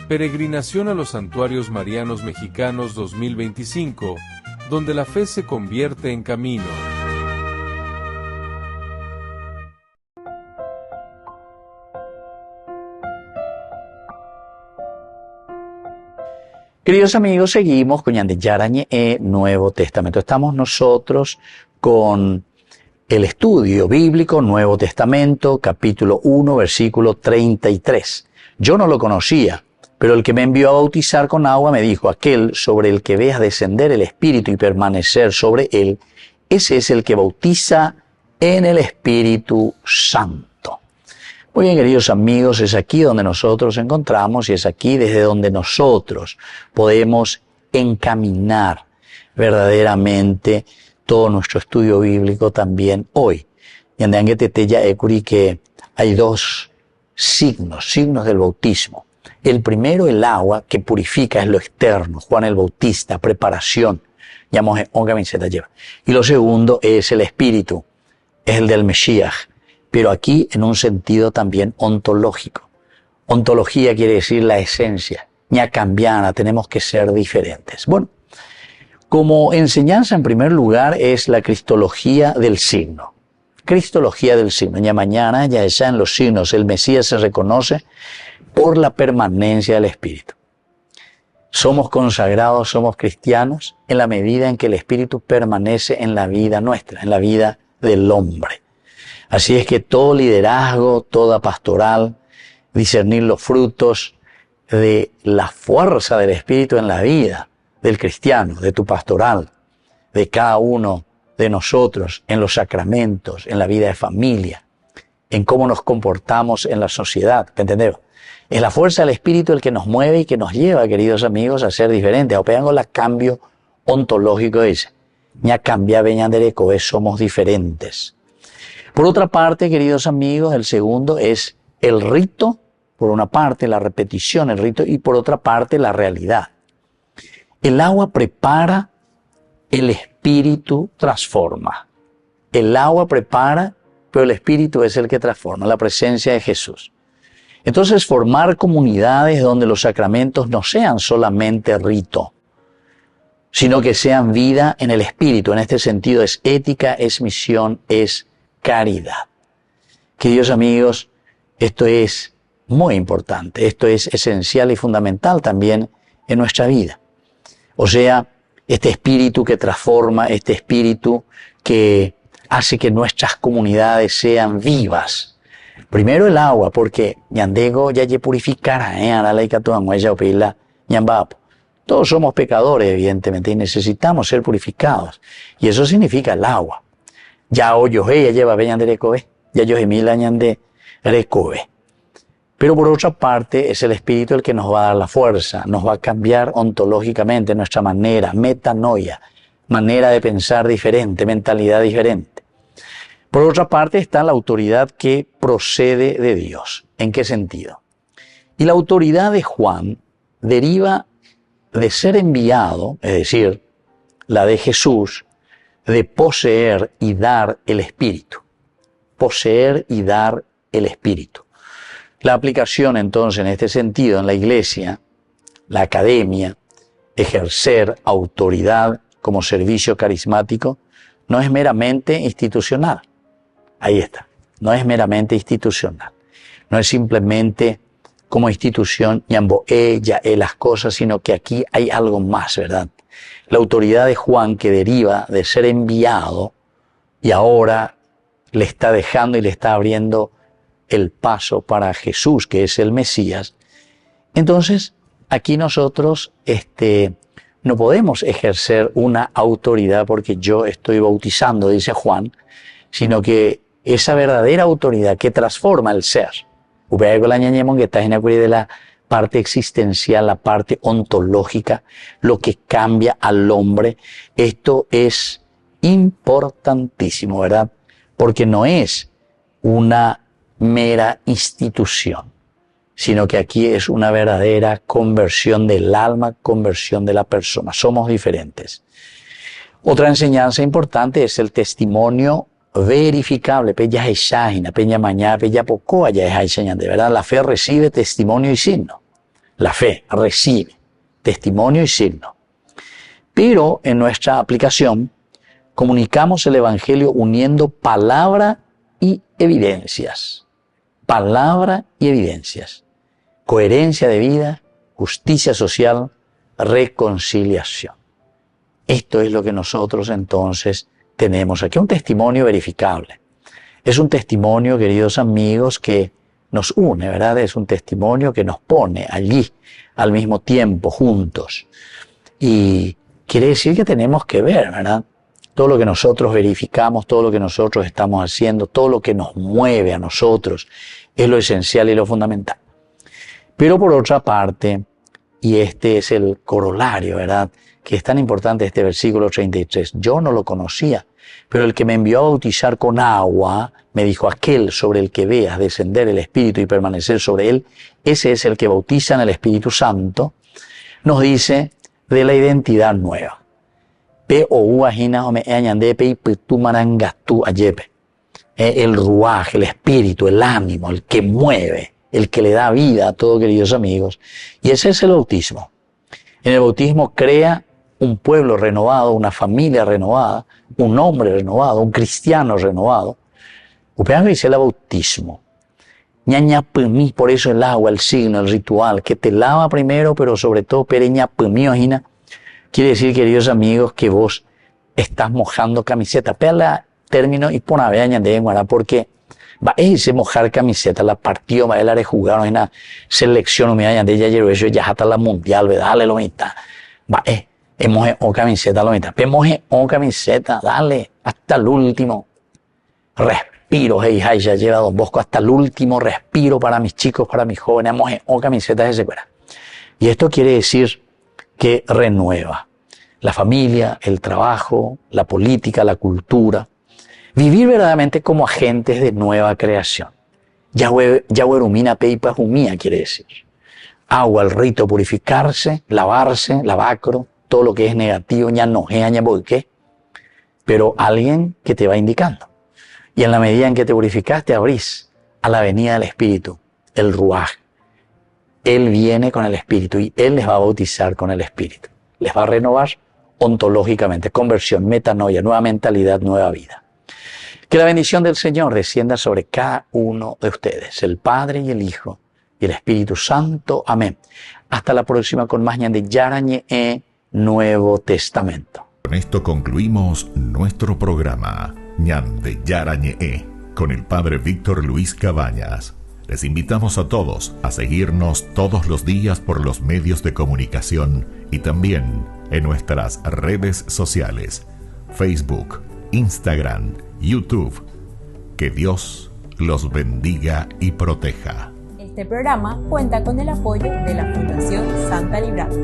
Peregrinación a los Santuarios Marianos Mexicanos 2025, donde la fe se convierte en camino. Queridos amigos, seguimos con Ñande Yara Ñe, Nuevo Testamento. Estamos nosotros con el estudio bíblico Nuevo Testamento, capítulo 1, versículo 33. Yo no lo conocía, pero el que me envió a bautizar con agua me dijo, aquel sobre el que veas descender el Espíritu y permanecer sobre él, ese es el que bautiza en el Espíritu Santo. Muy bien, queridos amigos, es aquí donde nosotros encontramos y es aquí desde donde nosotros podemos encaminar verdaderamente todo nuestro estudio bíblico también hoy. Y que hay dos signos del bautismo. El primero, el agua, que purifica, es lo externo. Juan el Bautista, preparación. Y lo segundo es el Espíritu, es el del Mesías, pero aquí en un sentido también ontológico. Ontología quiere decir la esencia. Ya cambiana, tenemos que ser diferentes. Bueno, como enseñanza en primer lugar es la cristología del signo. Cristología del signo. Ya mañana, ya en los signos, el Mesías se reconoce por la permanencia del Espíritu. Somos consagrados, somos cristianos en la medida en que el Espíritu permanece en la vida nuestra, en la vida del hombre. Así es que todo liderazgo, toda pastoral, discernir los frutos de la fuerza del Espíritu en la vida del cristiano, de tu pastoral, de cada uno de nosotros, en los sacramentos, en la vida de familia, en cómo nos comportamos en la sociedad, ¿me entendés? Es la fuerza del Espíritu el que nos mueve y que nos lleva, queridos amigos, a ser diferentes. O pegando el cambio ontológico ese. Ya cambia Beñandereco, somos diferentes. Por otra parte, queridos amigos, el segundo es el rito, por una parte la repetición, el rito, y por otra parte la realidad. El agua prepara, el Espíritu transforma. El agua prepara, pero el Espíritu es el que transforma, la presencia de Jesús. Entonces, formar comunidades donde los sacramentos no sean solamente rito, sino que sean vida en el Espíritu. En este sentido es ética, es misión, es caridad. Queridos amigos, esto es muy importante, esto es esencial y fundamental también en nuestra vida. O sea, este espíritu que transforma, este espíritu que hace que nuestras comunidades sean vivas. Primero el agua, porque ñandego ya ye purificara, todos somos pecadores, evidentemente, y necesitamos ser purificados. Y eso significa el agua. Ya hoyo ya lleva beñanderecobe, ya yo gemila ñande recobe. Pero por otra parte, es el Espíritu el que nos va a dar la fuerza, nos va a cambiar ontológicamente nuestra manera, metanoia, manera de pensar diferente, mentalidad diferente. Por otra parte está la autoridad que procede de Dios. ¿En qué sentido? Y la autoridad de Juan deriva de ser enviado, es decir, la de Jesús, de poseer y dar el Espíritu. Poseer y dar el Espíritu. La aplicación entonces en este sentido en la iglesia, la academia, ejercer autoridad como servicio carismático, no es meramente institucional. Ahí está. No es meramente institucional. No es simplemente como institución, ya las cosas, sino que aquí hay algo más, ¿verdad? La autoridad de Juan que deriva de ser enviado y ahora le está dejando y le está abriendo el paso para Jesús, que es el Mesías. Entonces, aquí nosotros no podemos ejercer una autoridad porque yo estoy bautizando, dice Juan, sino que esa verdadera autoridad que transforma el ser. Que está en de la parte existencial, la parte ontológica, lo que cambia al hombre. Esto es importantísimo, ¿verdad? Porque no es una mera institución, sino que aquí es una verdadera conversión del alma, conversión de la persona. Somos diferentes. Otra enseñanza importante es el testimonio verificable. Peña mañana, peña poco, de verdad, la fe recibe testimonio y signo. La fe recibe testimonio y signo. Pero en nuestra aplicación comunicamos el Evangelio uniendo palabra y evidencias. Palabra y evidencias. Coherencia de vida, justicia social, reconciliación. Esto es lo que nosotros entonces tenemos aquí? Un testimonio verificable. Es un testimonio, queridos amigos, que nos une, ¿verdad? Es un testimonio que nos pone allí al mismo tiempo, juntos. Y quiere decir que tenemos que ver, ¿verdad? Todo lo que nosotros verificamos, todo lo que nosotros estamos haciendo, todo lo que nos mueve a nosotros, es lo esencial y lo fundamental. Pero por otra parte, y este es el corolario, ¿verdad?, que es tan importante este versículo 33. Yo no lo conocía, pero el que me envió a bautizar con agua, me dijo, aquel sobre el que veas descender el Espíritu y permanecer sobre él, ese es el que bautiza en el Espíritu Santo, nos dice de la identidad nueva. El ruaj, el espíritu, el ánimo, el que mueve, el que le da vida a todo, queridos amigos. Y ese es el bautismo. En el bautismo crea un pueblo renovado, una familia renovada, un hombre renovado, un cristiano renovado. Ustedes dice el bautismo. Ñaña pumí, por eso el agua, el signo, el ritual, que te lava primero, pero sobre todo pereña pumí, ojina. Quiere decir, queridos amigos, que vos estás mojando camiseta. Pela término y pon a ver añade, porque va a irse mojar camiseta, la partió, va a ir a jugar en la selección, me añade, ya llegó eso, ya hasta la mundial, dale lo mitad. Va moje o camiseta lo mitad. Moje o camiseta, dale, hasta el último respiro, ya lleva Don Bosco, hasta el último respiro para mis chicos, para mis jóvenes, moje o camiseta de secuela. Y esto quiere decir que renueva la familia, el trabajo, la política, la cultura. Vivir verdaderamente como agentes de nueva creación. Yahuerumina peipa humía quiere decir. Agua, el rito, purificarse, lavarse, lavacro, todo lo que es negativo, ñanojea, ñaboique. Pero alguien que te va indicando. Y en la medida en que te purificaste, abrís a la venida del Espíritu, el Ruaj. Él viene con el Espíritu y Él les va a bautizar con el Espíritu. Les va a renovar ontológicamente, conversión, metanoia, nueva mentalidad, nueva vida. Que la bendición del Señor descienda sobre cada uno de ustedes, el Padre y el Hijo y el Espíritu Santo. Amén. Hasta la próxima con más Ñande Yarañe Nuevo Testamento. Con esto concluimos nuestro programa Ñande Yarañe con el Padre Víctor Luis Cabañas. Les invitamos a todos a seguirnos todos los días por los medios de comunicación y también en nuestras redes sociales, Facebook, Instagram, YouTube. Que Dios los bendiga y proteja. Este programa cuenta con el apoyo de la Fundación Santa Librada.